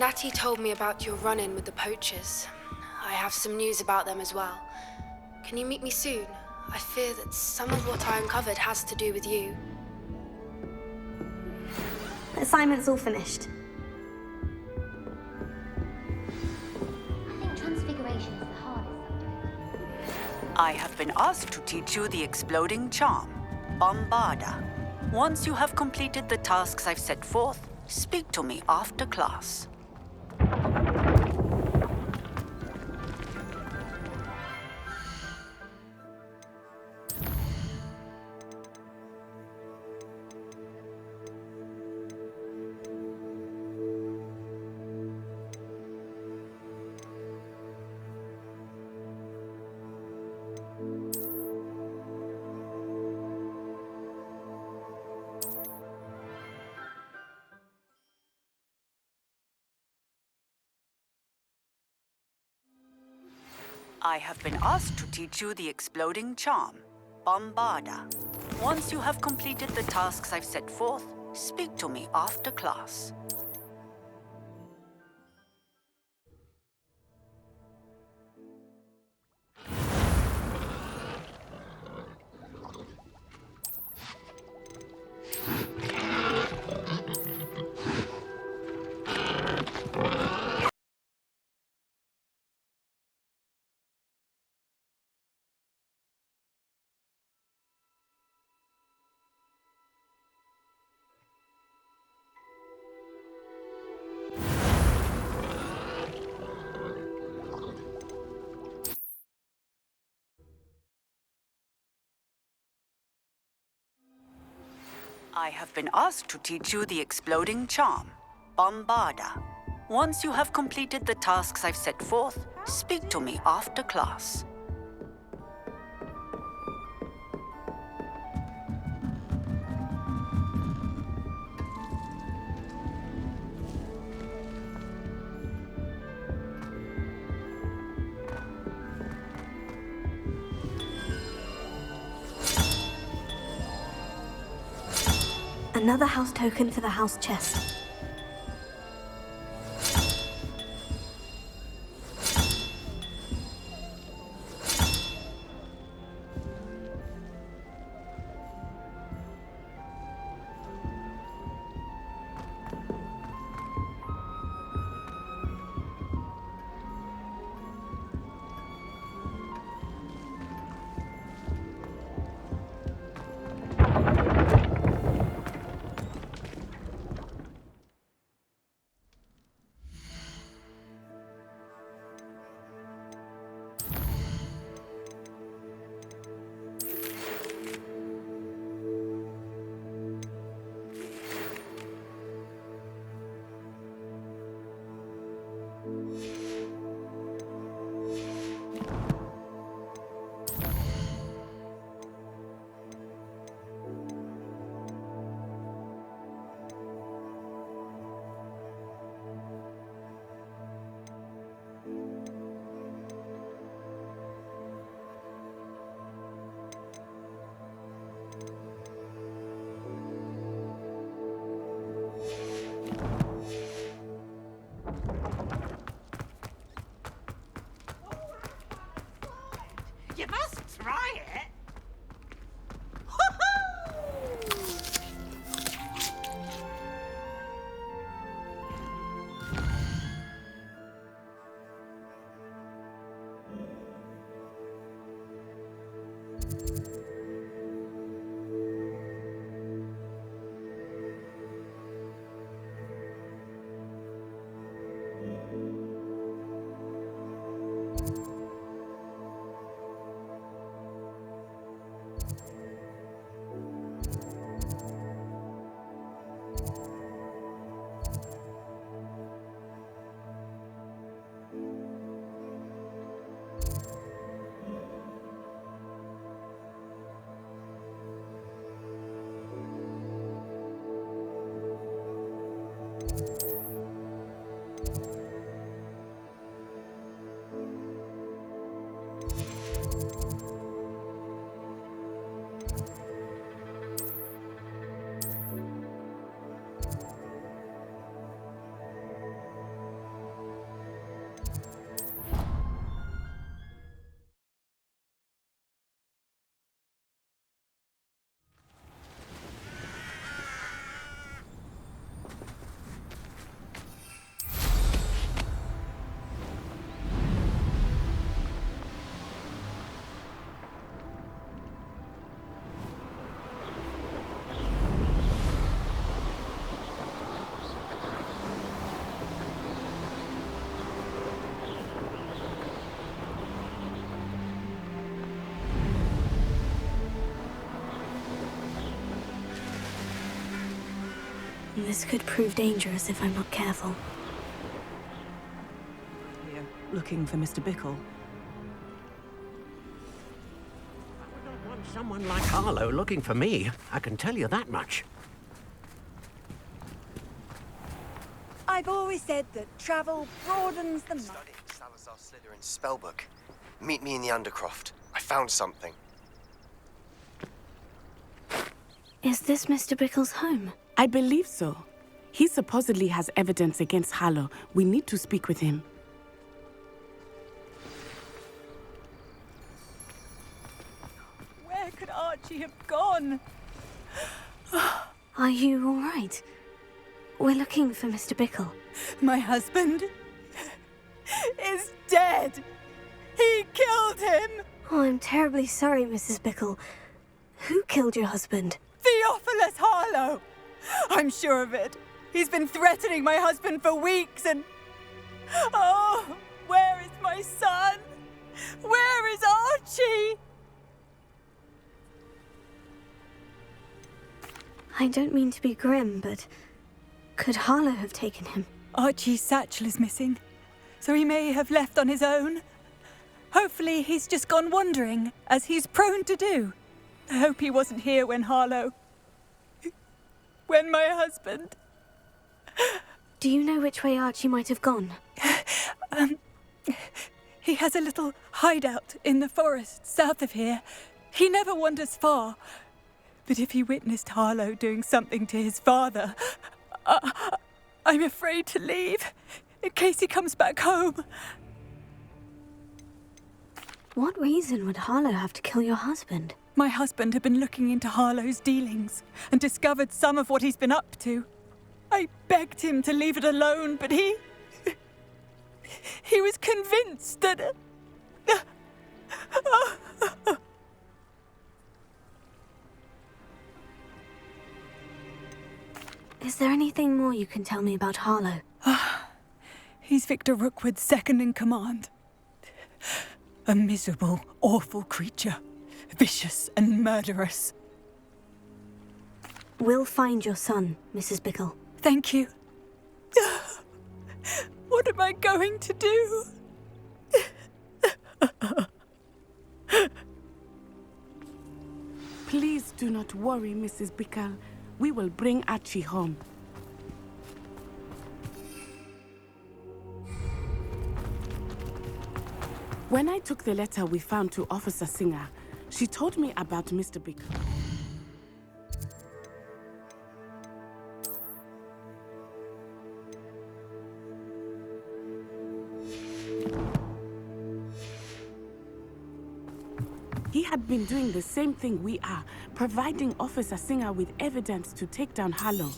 Natty told me about your run-in with the poachers. I have some news about them as well. Can you meet me soon? I fear that some of what I uncovered has to do with you. The assignment's all finished. I think transfiguration is the hardest subject. I have been asked to teach you the exploding charm, Bombarda. Once you have completed the tasks I've set forth, speak to me after class. I have been asked to teach you the exploding charm, Bombarda. Once you have completed the tasks I've set forth, speak to me after class. I have been asked to teach you the exploding charm, Bombarda. Once you have completed the tasks I've set forth, speak to me after class. Another house token for the house chest. You must try it. This could prove dangerous if I'm not careful. We're looking for Mr. Bickle. I would not want someone like Harlow looking for me. I can tell you that much. I've always said that travel broadens the mind. Studying Salazar Slytherin's spellbook. Meet me in the Undercroft. I found something. Is this Mr. Bickle's home? I believe so. He supposedly has evidence against Harlow. We need to speak with him. Where could Archie have gone? Are you all right? We're looking for Mr. Bickle. My husband is dead. He killed him. Oh, I'm terribly sorry, Mrs. Bickle. Who killed your husband? Theophilus Harlow. I'm sure of it. He's been threatening my husband for weeks and... Oh, where is my son? Where is Archie? I don't mean to be grim, but could Harlow have taken him? Archie's satchel is missing, so he may have left on his own. Hopefully he's just gone wandering, as he's prone to do. I hope he wasn't here when when my husband... Do you know which way Archie might have gone? He has a little hideout in the forest south of here. He never wanders far. But if he witnessed Harlow doing something to his father, I'm afraid to leave, in case he comes back home. What reason would Harlow have to kill your husband? My husband had been looking into Harlow's dealings and discovered some of what he's been up to. I begged him to leave it alone, but he was convinced that... Is there anything more you can tell me about Harlow? He's Victor Rookwood's second in command. A miserable, awful creature. Vicious and murderous. We'll find your son, Mrs. Bickle. Thank you. What am I going to do? Please do not worry, Mrs. Bickle. We will bring Archie home. When I took the letter we found to Officer Singer, she told me about Mr. Bickle. He had been doing the same thing we are, providing Officer Singer with evidence to take down Harlow.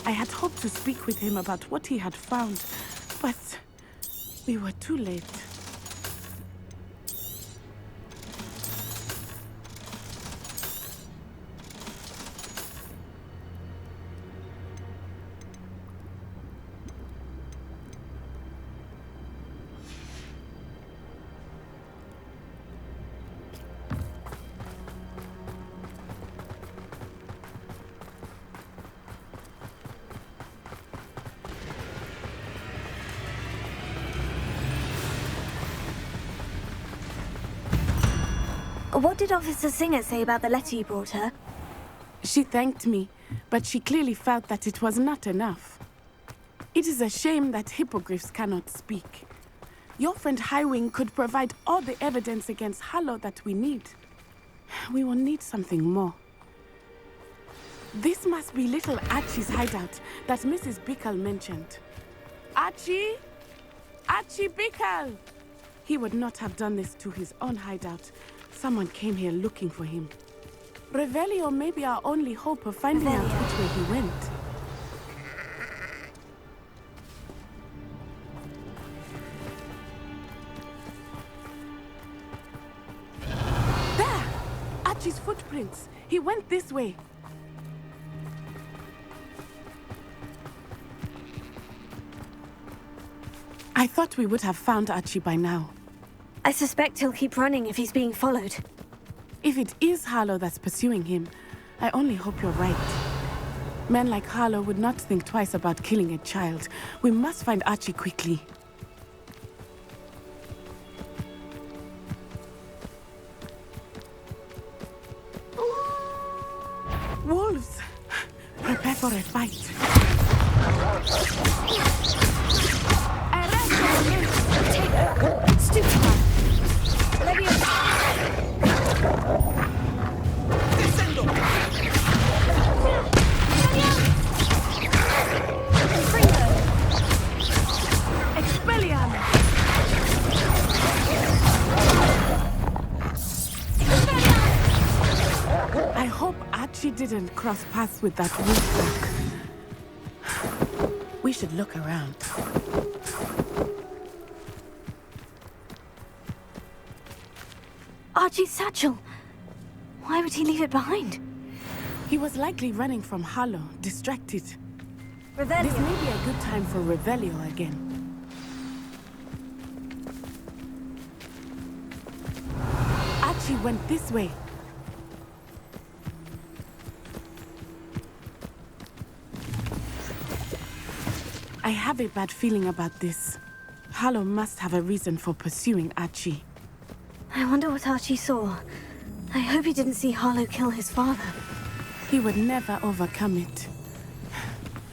I had hoped to speak with him about what he had found, but we were too late. What did Officer Singer say about the letter you brought her? She thanked me, but she clearly felt that it was not enough. It is a shame that hippogriffs cannot speak. Your friend Highwing could provide all the evidence against Harlow that we need. We will need something more. This must be little Archie's hideout that Mrs. Bickle mentioned. Archie? Archie Bickle! He would not have done this to his own hideout. Someone came here looking for him. Revelio may be our only hope of finding out which way he went. There! Archie's footprints. He went this way. I thought we would have found Archie by now. I suspect he'll keep running if he's being followed. If it is Harlow that's pursuing him, I only hope you're right. Men like Harlow would not think twice about killing a child. We must find Archie quickly. Wolves! Prepare for a fight. I hope Archie didn't cross paths with that wolf pack. We should look around. Archie's satchel. Why would he leave it behind? He was likely running from Harlow, distracted. Revelio. This may be a good time for Revelio again. Archie went this way. I have a bad feeling about this. Harlow must have a reason for pursuing Archie. I wonder what Archie saw. I hope he didn't see Harlow kill his father. He would never overcome it.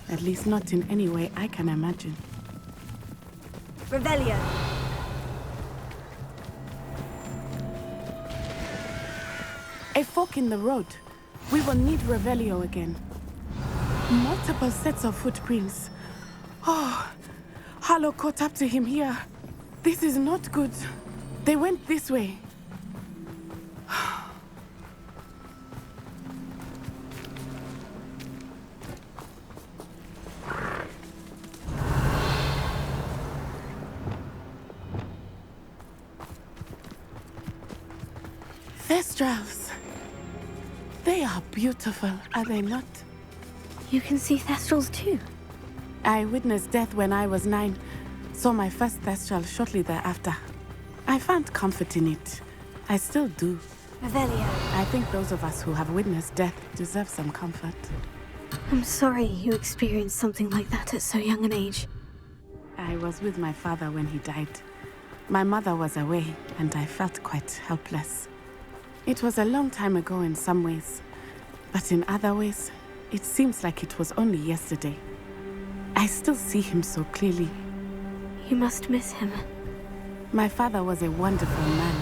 At least not in any way I can imagine. Revelio. A fork in the road. We will need Revelio again. Multiple sets of footprints. Oh, Harlow caught up to him here. This is not good. They went this way. Thestrals. They are beautiful, are they not? You can see Thestrals too. I witnessed death when I was 9. Saw my first Thestral shortly thereafter. I found comfort in it. I still do. Revelio. I think those of us who have witnessed death deserve some comfort. I'm sorry you experienced something like that at so young an age. I was with my father when he died. My mother was away, and I felt quite helpless. It was a long time ago in some ways, but in other ways, it seems like it was only yesterday. I still see him so clearly. You must miss him. My father was a wonderful man.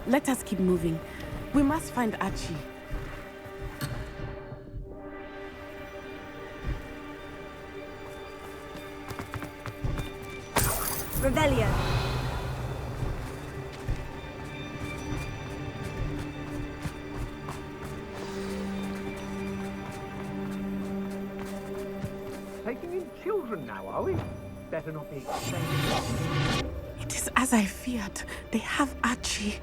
Let us keep moving. We must find Archie. Revelio. Taking in children now, are we? Better not be extending. It is as I feared. They have Archie.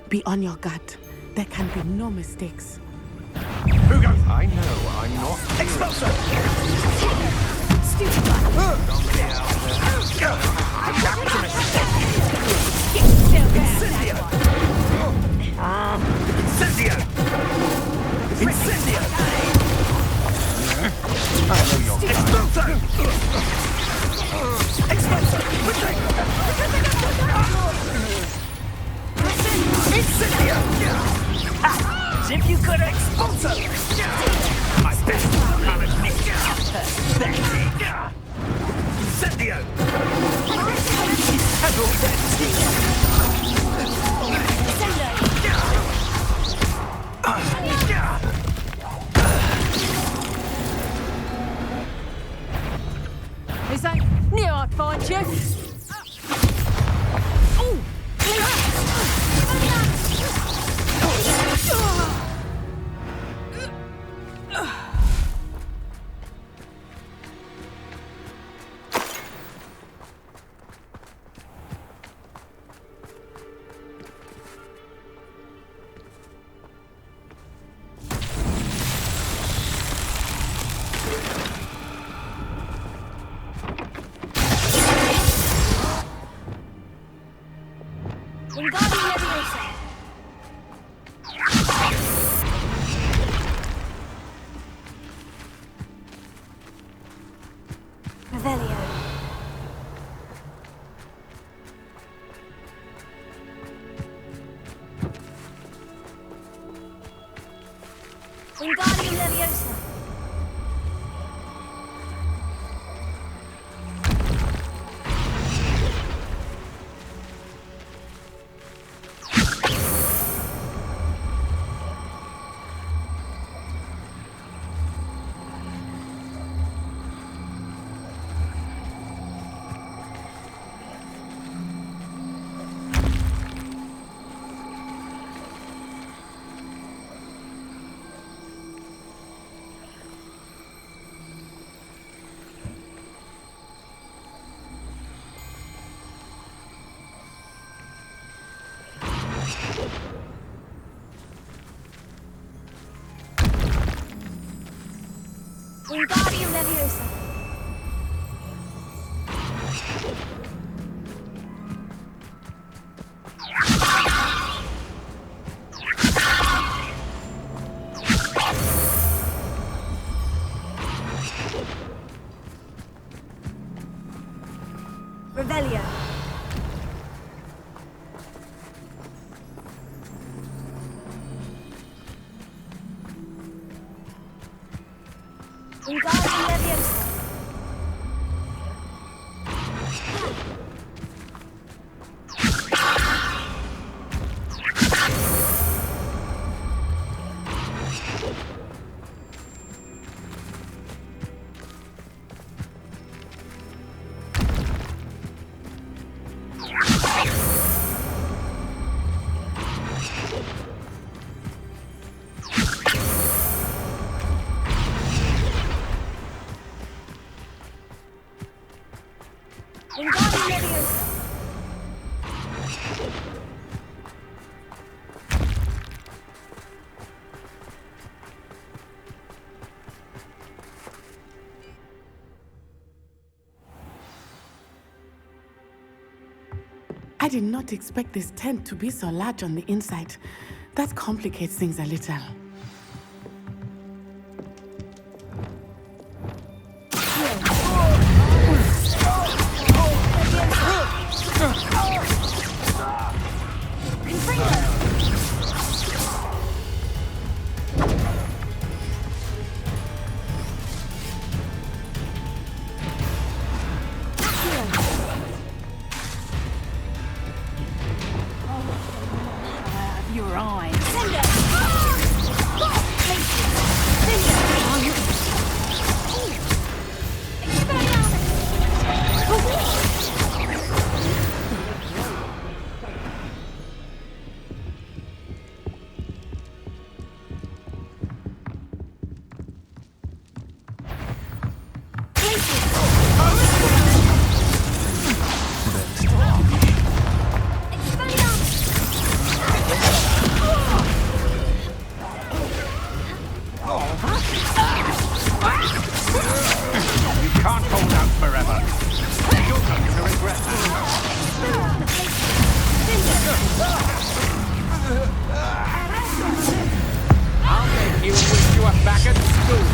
Be on your guard. There can be no mistakes. Who goes? I know, I'm not. Expulsor! Stupid Incendio! Incendio! Incendio! I know you're Expulsor! Expulsor! Incendio! As if you could Expulsor! My best managed. Pathetic! Incendio! Handle that! This ain't near I'd find you. Wingardium Leviosa. Wingardium Leviosa. Revelio. Wingardium Leviosa. Wingardium Leviosa. I did not expect this tent to be so large on the inside. That complicates things a little. Your eyes. Can't hold out forever. You're going to regret that. I'll make you wish you were back at school.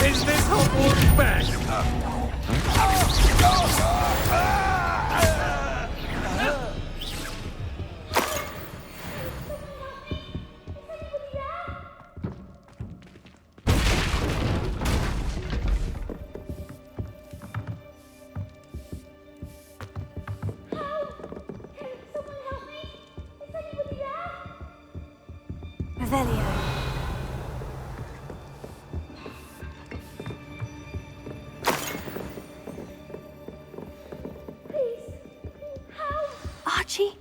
Is this Hogwarts back? Revelio. Archie?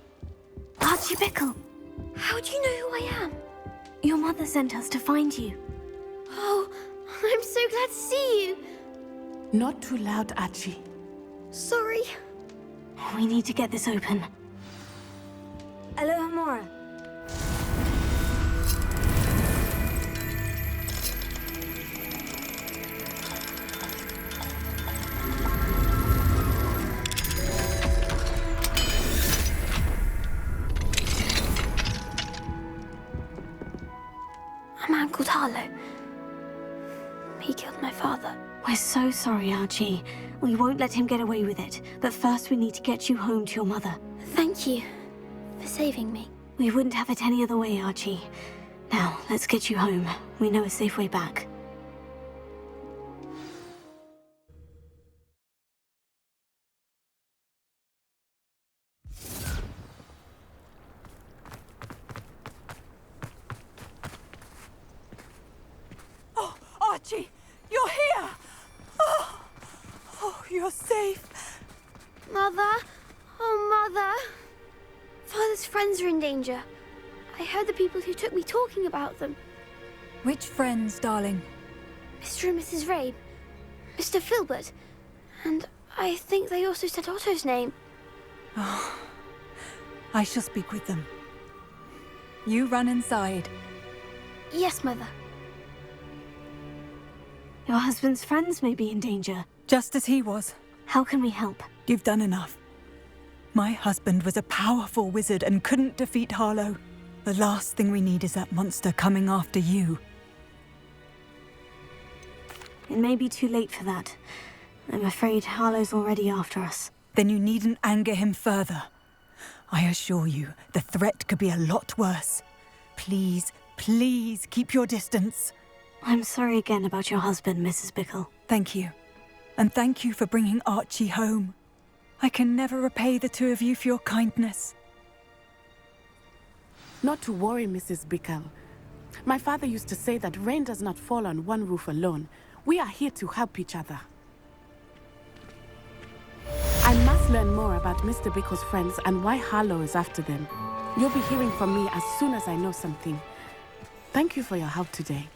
Archie Bickle. How do you know who I am? Your mother sent us to find you. Oh, I'm so glad to see you. Not too loud, Archie. Sorry. We need to get this open. Alohomora. A man called Harlow. He killed my father. We're so sorry, Archie. We won't let him get away with it. But first we need to get you home to your mother. Thank you for saving me. We wouldn't have it any other way, Archie. Now, let's get you home. We know a safe way back. Oh, Archie! You're here! Oh, you're safe. Mother? Oh, Mother. Father's friends are in danger. I heard the people who took me talking about them. Which friends, darling? Mr. and Mrs. Rabe. Mr. Filbert. And I think they also said Otto's name. Oh, I shall speak with them. You run inside. Yes, Mother. Your husband's friends may be in danger. Just as he was. How can we help? You've done enough. My husband was a powerful wizard and couldn't defeat Harlow. The last thing we need is that monster coming after you. It may be too late for that. I'm afraid Harlow's already after us. Then you needn't anger him further. I assure you, the threat could be a lot worse. Please, please keep your distance. I'm sorry again about your husband, Mrs. Bickle. Thank you. And thank you for bringing Archie home. I can never repay the two of you for your kindness. Not to worry, Mrs. Bickle. My father used to say that rain does not fall on one roof alone. We are here to help each other. I must learn more about Mr. Bickle's friends and why Harlow is after them. You'll be hearing from me as soon as I know something. Thank you for your help today.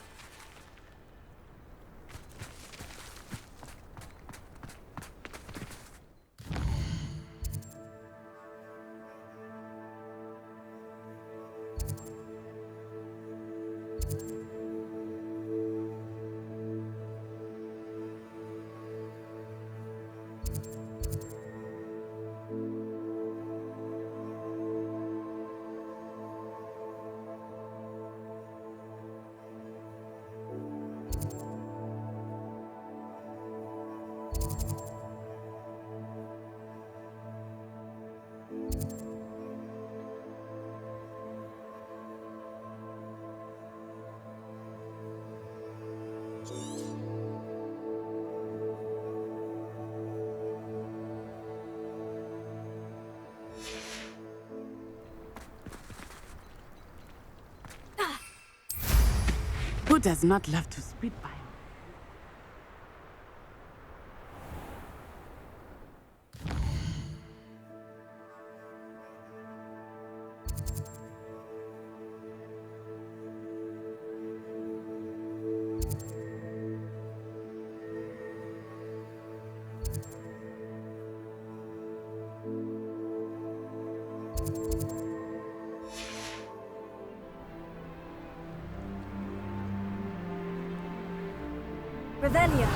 Who does not love to speed by? Revelio.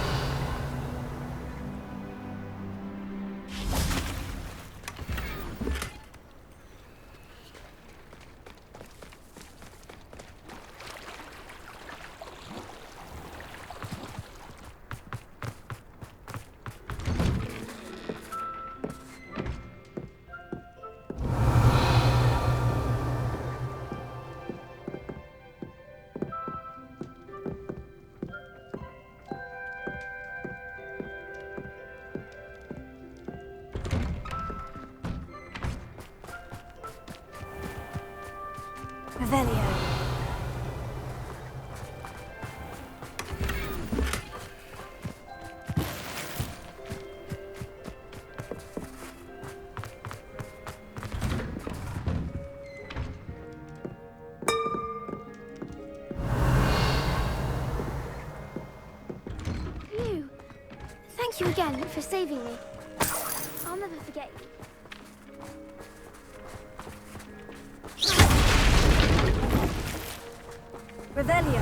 Revelio. You. Thank you again for saving me. I'll never forget you. Revelio.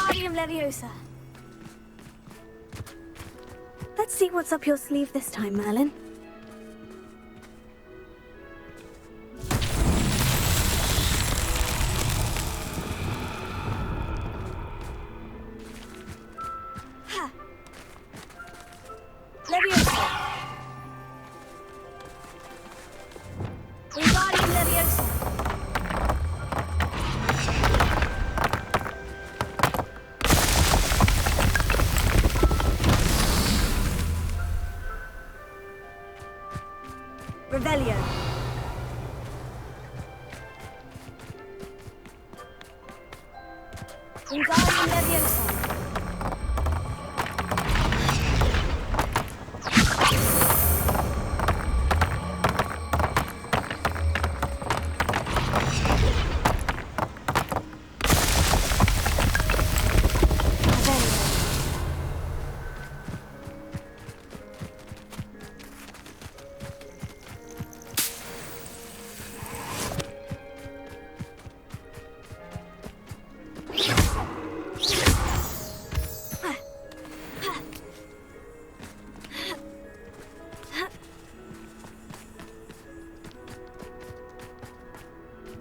Wingardium Leviosa. Let's see what's up your sleeve this time, Merlin. Ha. Leviosa. Wingardium Leviosa. Revelio. Wingardium Leviosa.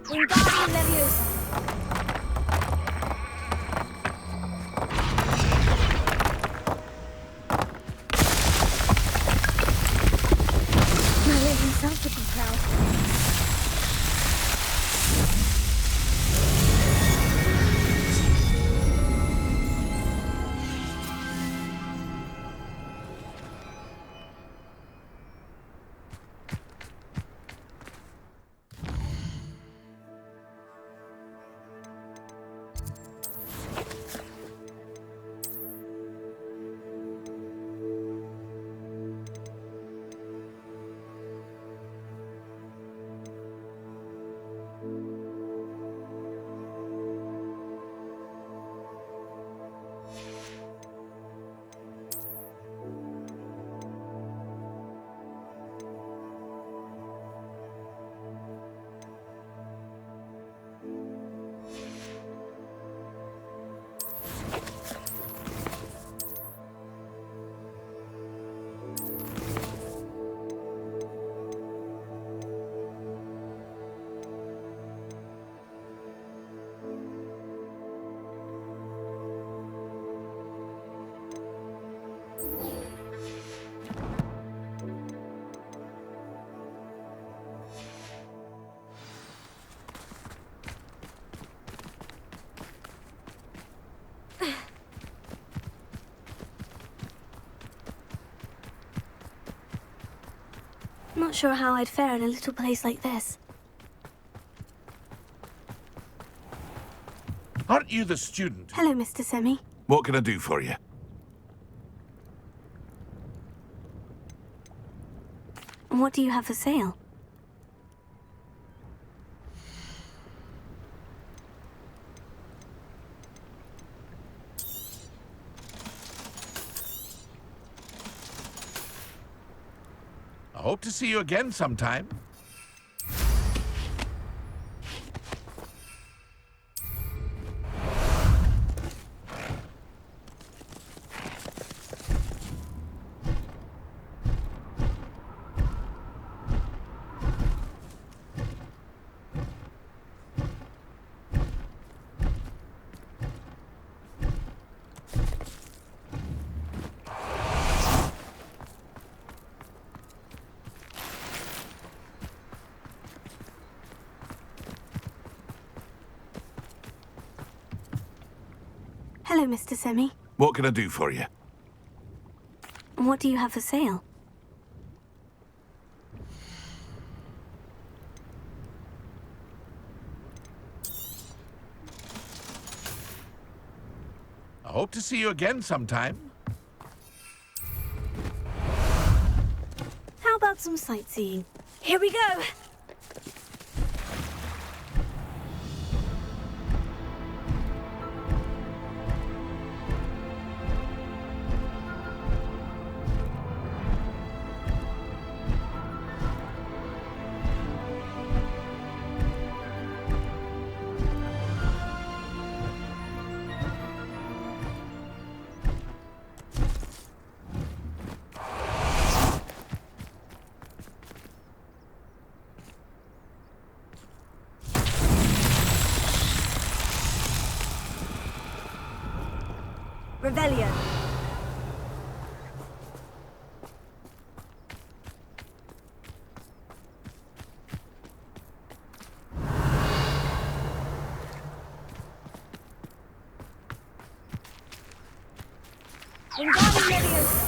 Wingardium Leviosa. Merlin himself would be proud. Not sure how I'd fare in a little place like this. Aren't you the student? Hello, Mr. Semi. What can I do for you? What do you have for sale? I hope to see you again sometime. Hello, Mr. Semi. What can I do for you? What do you have for sale? I hope to see you again sometime. How about some sightseeing? Here we go! Revelio. Wingardium Leviosa.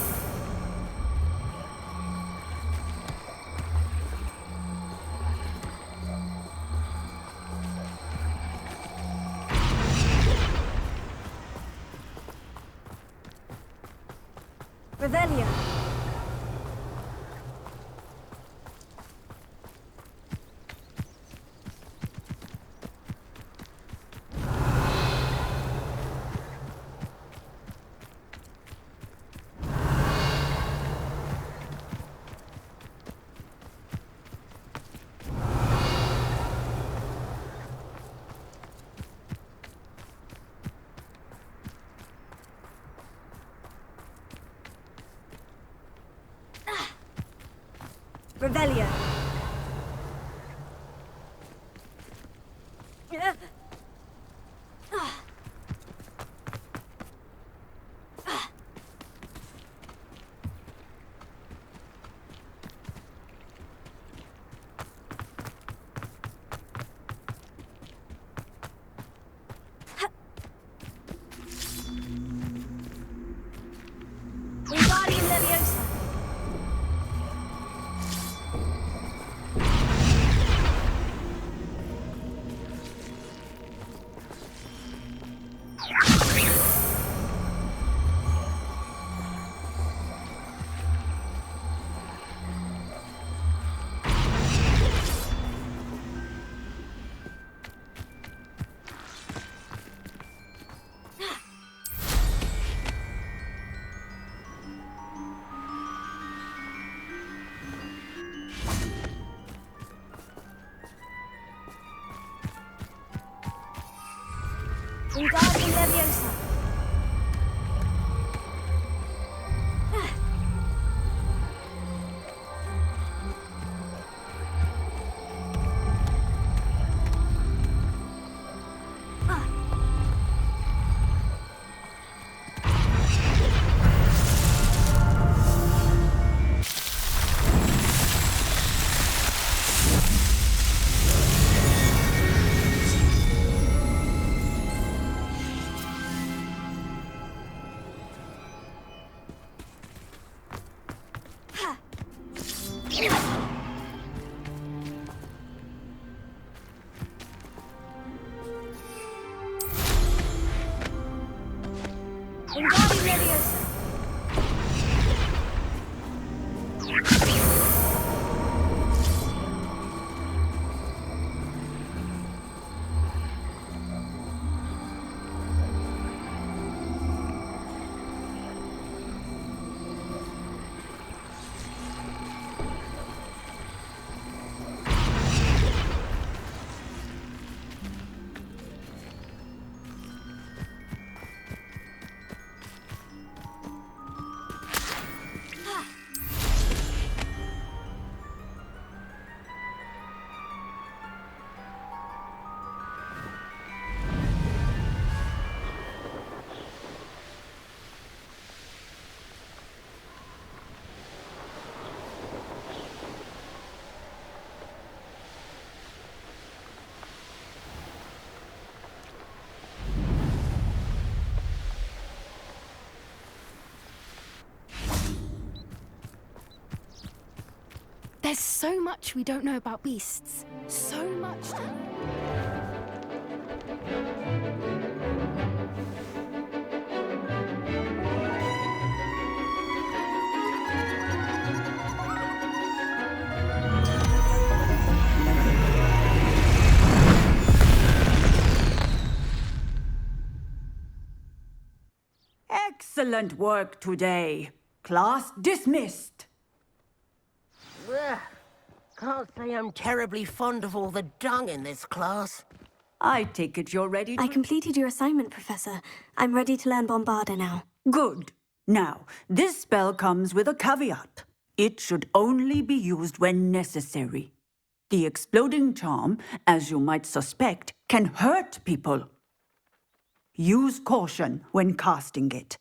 Revelio. Revelio. Wingardium Leviosa. Wingardium Leviosa. Wingardium Leviosa. There's so much we don't know about beasts. So much. Excellent work today. Class dismissed. Ugh. Can't say I'm terribly fond of all the dung in this class. I take it you're ready to... I completed your assignment, Professor. I'm ready to learn Bombarda now. Good. Now, this spell comes with a caveat. It should only be used when necessary. The exploding charm, as you might suspect, can hurt people. Use caution when casting it.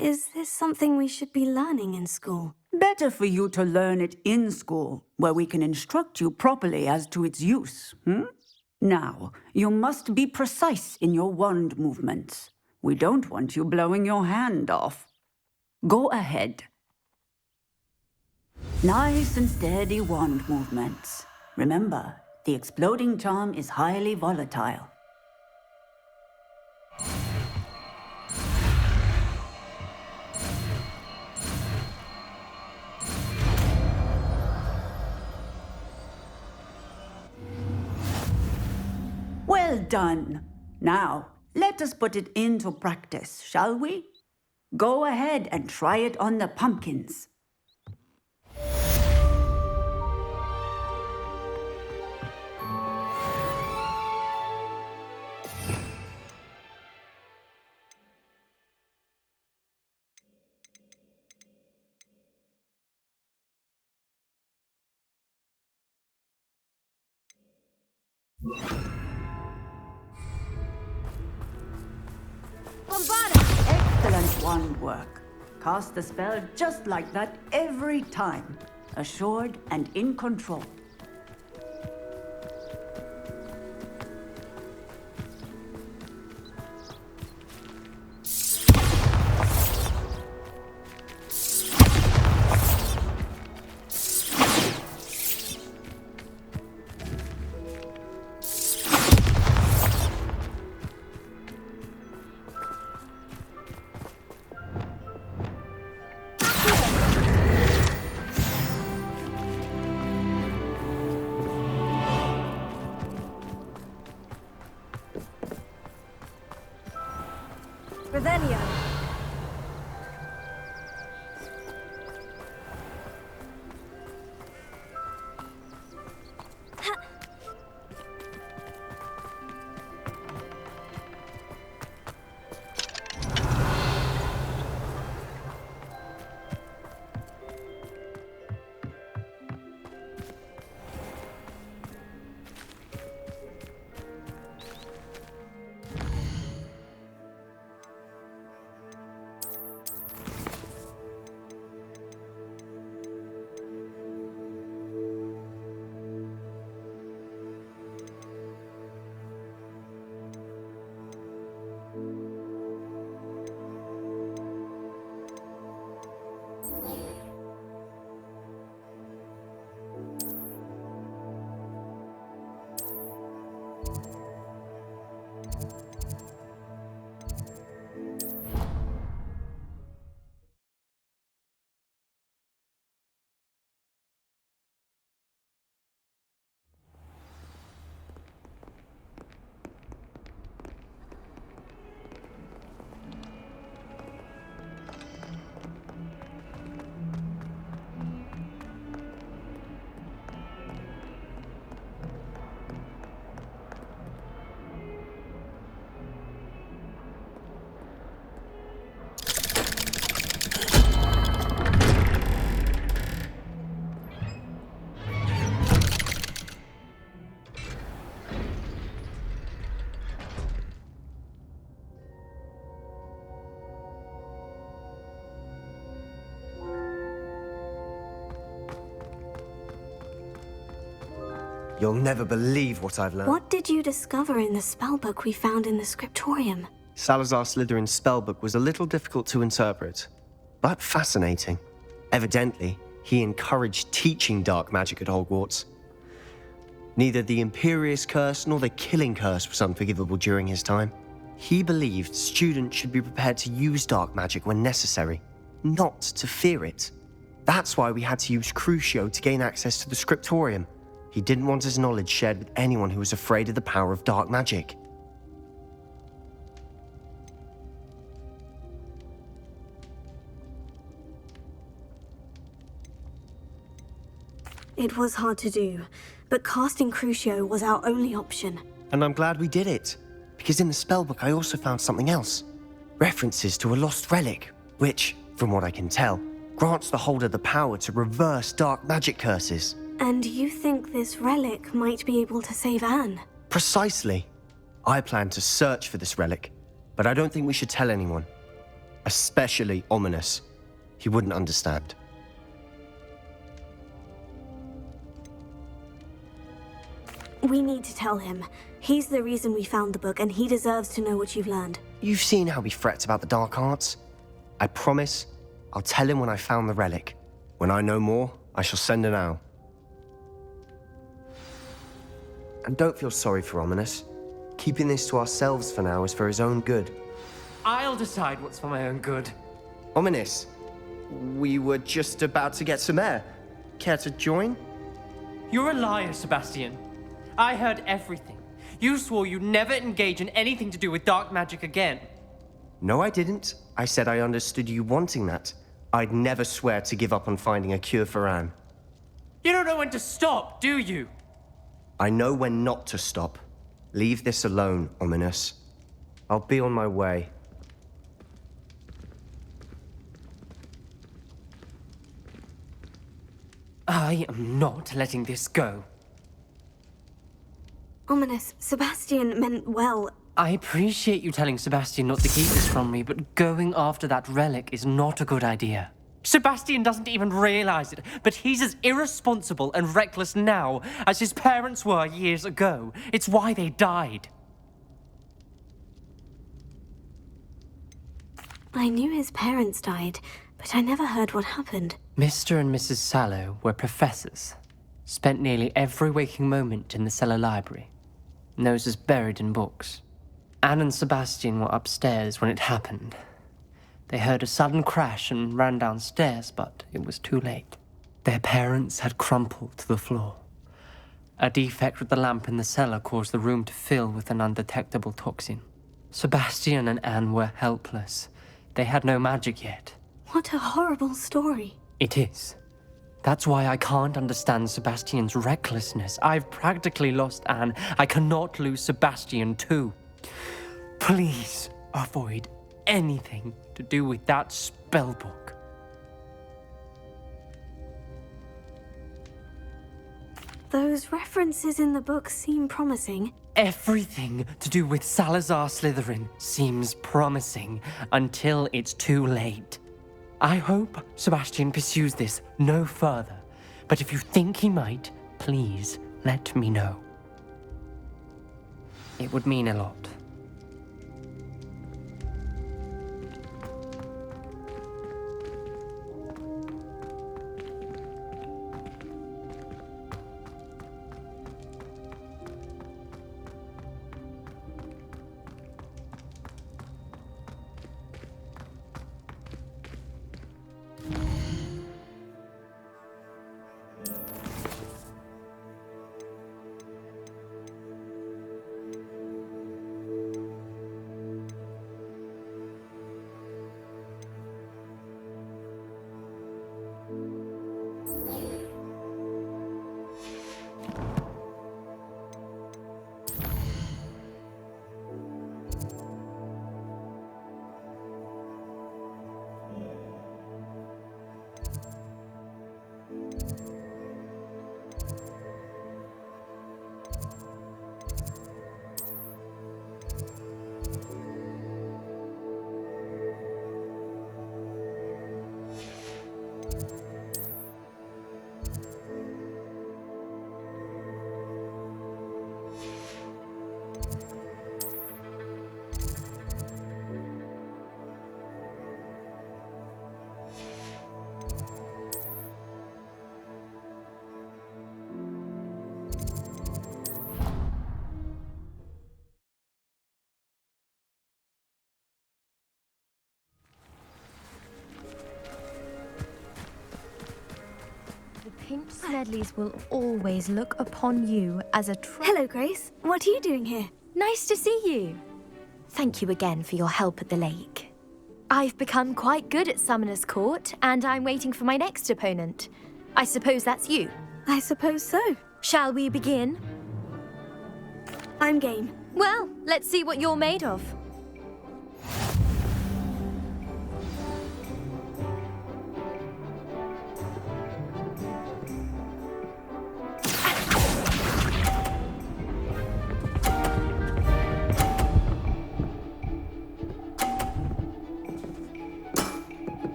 Is this something we should be learning in school? Better for you to learn it in school, where we can instruct you properly as to its use. Now, you must be precise in your wand movements. We don't want you blowing your hand off. Go ahead. Nice and steady wand movements. Remember, the exploding charm is highly volatile. Well done. Now, let us put it into practice, shall we? Go ahead and try it on the pumpkins. Excellent wand work. Cast the spell just like that every time. Assured and in control. Revelio. You'll never believe what I've learned. What did you discover in the spellbook we found in the scriptorium? Salazar Slytherin's spellbook was a little difficult to interpret, but fascinating. Evidently, he encouraged teaching dark magic at Hogwarts. Neither the Imperious Curse nor the Killing Curse was unforgivable during his time. He believed students should be prepared to use dark magic when necessary, not to fear it. That's why we had to use Crucio to gain access to the scriptorium. He didn't want his knowledge shared with anyone who was afraid of the power of dark magic. It was hard to do, but casting Crucio was our only option. And I'm glad we did it, because in the spellbook I also found something else. References to a lost relic, which, from what I can tell, grants the holder the power to reverse dark magic curses. And you think this relic might be able to save Anne? Precisely. I plan to search for this relic, but I don't think we should tell anyone. especially ominous. He wouldn't understand. We need to tell him. He's the reason we found the book, and he deserves to know what you've learned. You've seen how he frets about the dark arts. I promise I'll tell him when I found the relic. When I know more, I shall send an owl. And don't feel sorry for Ominous. Keeping this to ourselves for now is for his own good. I'll decide what's for my own good. Ominous, we were just about to get some air. Care to join? You're a liar, Sebastian. I heard everything. You swore you'd never engage in anything to do with dark magic again. No, I didn't. I said I understood you wanting that. I'd never swear to give up on finding a cure for Anne. You don't know when to stop, do you? I know when not to stop. Leave this alone, Ominous. I'll be on my way. I am not letting this go. Ominous, Sebastian meant well. I appreciate you telling Sebastian not to keep this from me, but going after that relic is not a good idea. Sebastian doesn't even realize it, but he's as irresponsible and reckless now as his parents were years ago. It's why they died. I knew his parents died, but I never heard what happened. Mr. and Mrs. Sallow were professors. Spent nearly every waking moment in the cellar library. Noses buried in books. Anne and Sebastian were upstairs when it happened. They heard a sudden crash and ran downstairs, but it was too late. Their parents had crumpled to the floor. A defect with the lamp in the cellar caused the room to fill with an undetectable toxin. Sebastian and Anne were helpless. They had no magic yet. What a horrible story. It is. That's why I can't understand Sebastian's recklessness. I've practically lost Anne. I cannot lose Sebastian too. Please avoid anything to do with that spellbook. Those references in the book seem promising. Everything to do with Salazar Slytherin seems promising until it's too late. I hope Sebastian pursues this no further, but if you think he might, please let me know. It would mean a lot. Pink Smedleys will always look upon you as a Hello, Grace. What are you doing here? Nice to see you. Thank you again for your help at the lake. I've become quite good at Summoner's Court, and I'm waiting for my next opponent. I suppose that's you. I suppose so. Shall we begin? I'm game. Well, let's see what you're made of.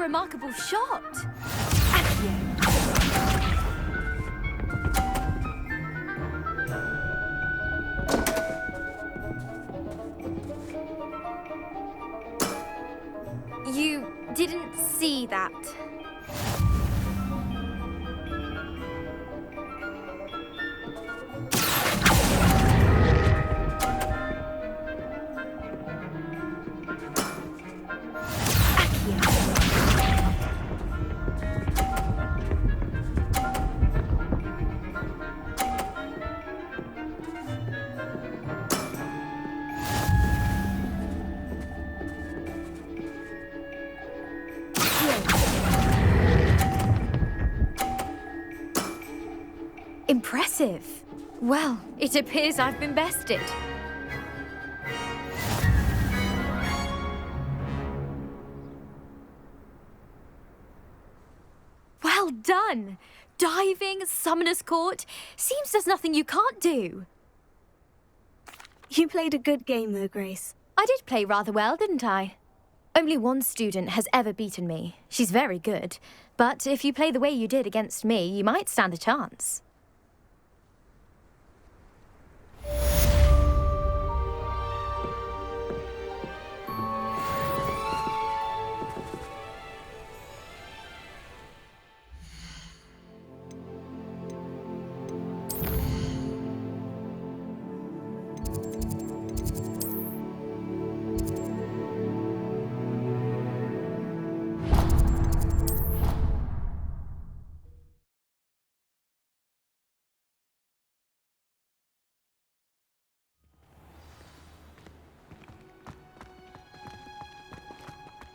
remarkable shot. You didn't see that. Impressive. Well, it appears I've been bested. Well done! Diving, Summoner's Court. Seems there's nothing you can't do. You played a good game though, Grace. I did play rather well, didn't I? Only one student has ever beaten me. She's very good. But if you play the way you did against me, you might stand a chance.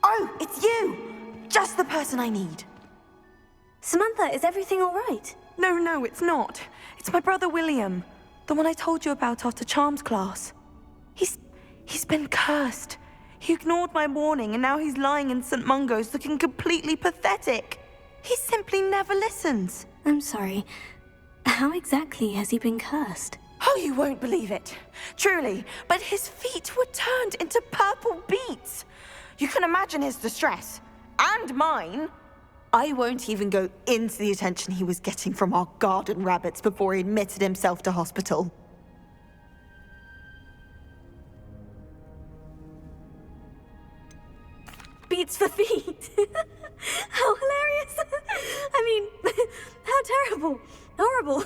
Oh, it's you! Just the person I need. Samantha, is everything all right? No, it's not. It's my brother William. The one I told you about after Charms class. He's been cursed. He ignored my warning and now he's lying in St. Mungo's looking completely pathetic. He simply never listens. I'm sorry. How exactly has he been cursed? Oh, you won't believe it. Truly, but his feet were turned into purple beets. You can imagine his distress. And mine. I won't even go into the attention he was getting from our garden rabbits before he admitted himself to hospital. Beats for feet. How hilarious. I mean, how terrible. Horrible.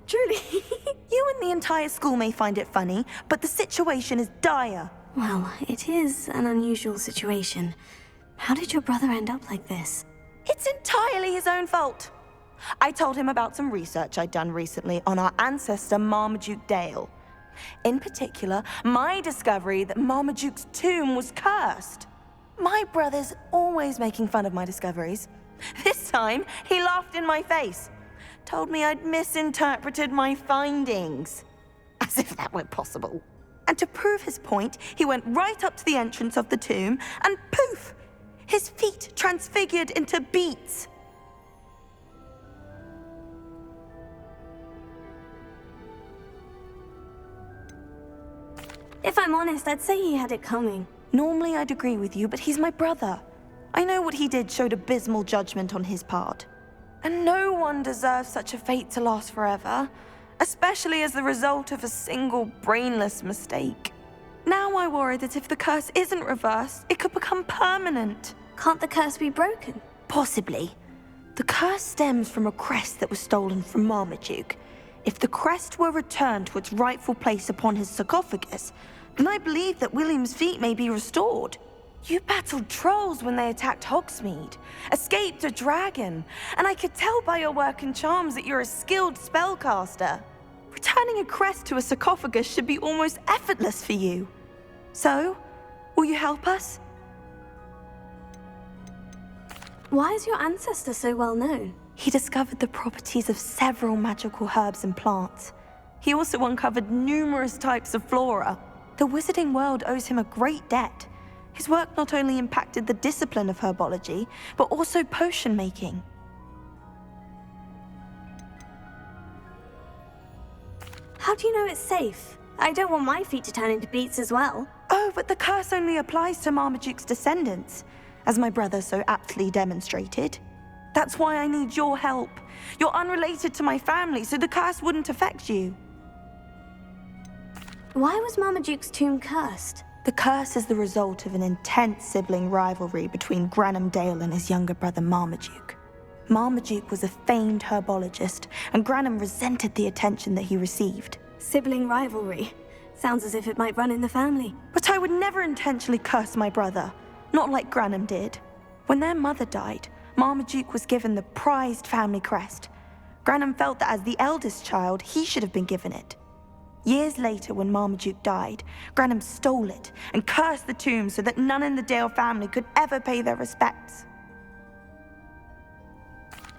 Truly. You and the entire school may find it funny, but the situation is dire. Well, it is an unusual situation. How did your brother end up like this? It's entirely his own fault. I told him about some research I'd done recently on our ancestor Marmaduke Dale. In particular, my discovery that Marmaduke's tomb was cursed. My brother's always making fun of my discoveries. This time, he laughed in my face. Told me I'd misinterpreted my findings. As if that were possible. And to prove his point, he went right up to the entrance of the tomb and poof! His feet transfigured into beets. If I'm honest, I'd say he had it coming. Normally I'd agree with you, but he's my brother. I know what he did showed abysmal judgment on his part. And no one deserves such a fate to last forever, especially as the result of a single brainless mistake. Now I worry that if the curse isn't reversed, it could become permanent. Can't the curse be broken? Possibly. The curse stems from a crest that was stolen from Marmaduke. If the crest were returned to its rightful place upon his sarcophagus, then I believe that William's feet may be restored. You battled trolls when they attacked Hogsmeade, escaped a dragon, and I could tell by your work and charms that you're a skilled spellcaster. Returning a crest to a sarcophagus should be almost effortless for you. So, will you help us? Why is your ancestor so well known? He discovered the properties of several magical herbs and plants. He also uncovered numerous types of flora. The wizarding world owes him a great debt. His work not only impacted the discipline of herbology, but also potion making. How do you know it's safe? I don't want my feet to turn into beets as well. Oh, but the curse only applies to Marmaduke's descendants. as my brother so aptly demonstrated. That's why I need your help. You're unrelated to my family, so the curse wouldn't affect you. Why was Marmaduke's tomb cursed? The curse is the result of an intense sibling rivalry between Granham Dale and his younger brother Marmaduke. Marmaduke was a famed herbologist, and Granham resented the attention that he received. Sibling rivalry. Sounds as if it might run in the family. But I would never intentionally curse my brother, not like Granham did. When their mother died, Marmaduke was given the prized family crest. Granham felt that as the eldest child, he should have been given it. Years later, when Marmaduke died, Granham stole it and cursed the tomb so that none in the Dale family could ever pay their respects.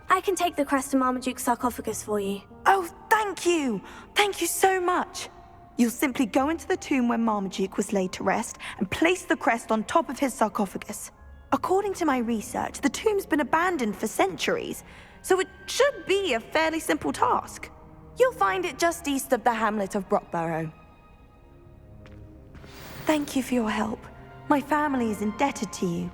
I can take the crest to Marmaduke's sarcophagus for you. Oh, thank you! Thank you so much! You'll simply go into the tomb where Marmaduke was laid to rest and place the crest on top of his sarcophagus. According to my research, the tomb's been abandoned for centuries, so it should be a fairly simple task. You'll find it just east of the hamlet of Brockborough. Thank you for your help. My family is indebted to you.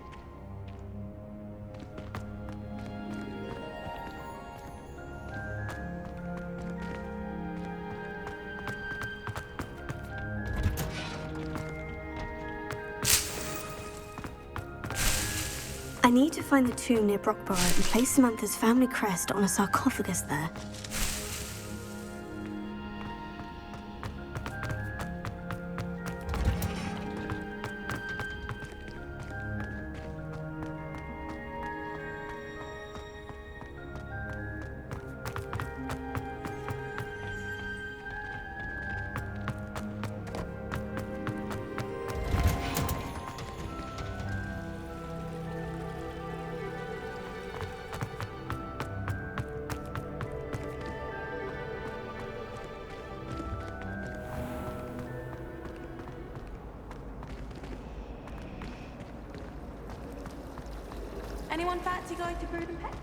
I need to find the tomb near Brockborough and place Samantha's family crest on a sarcophagus there. Anyone fancy going to Brood and Pet?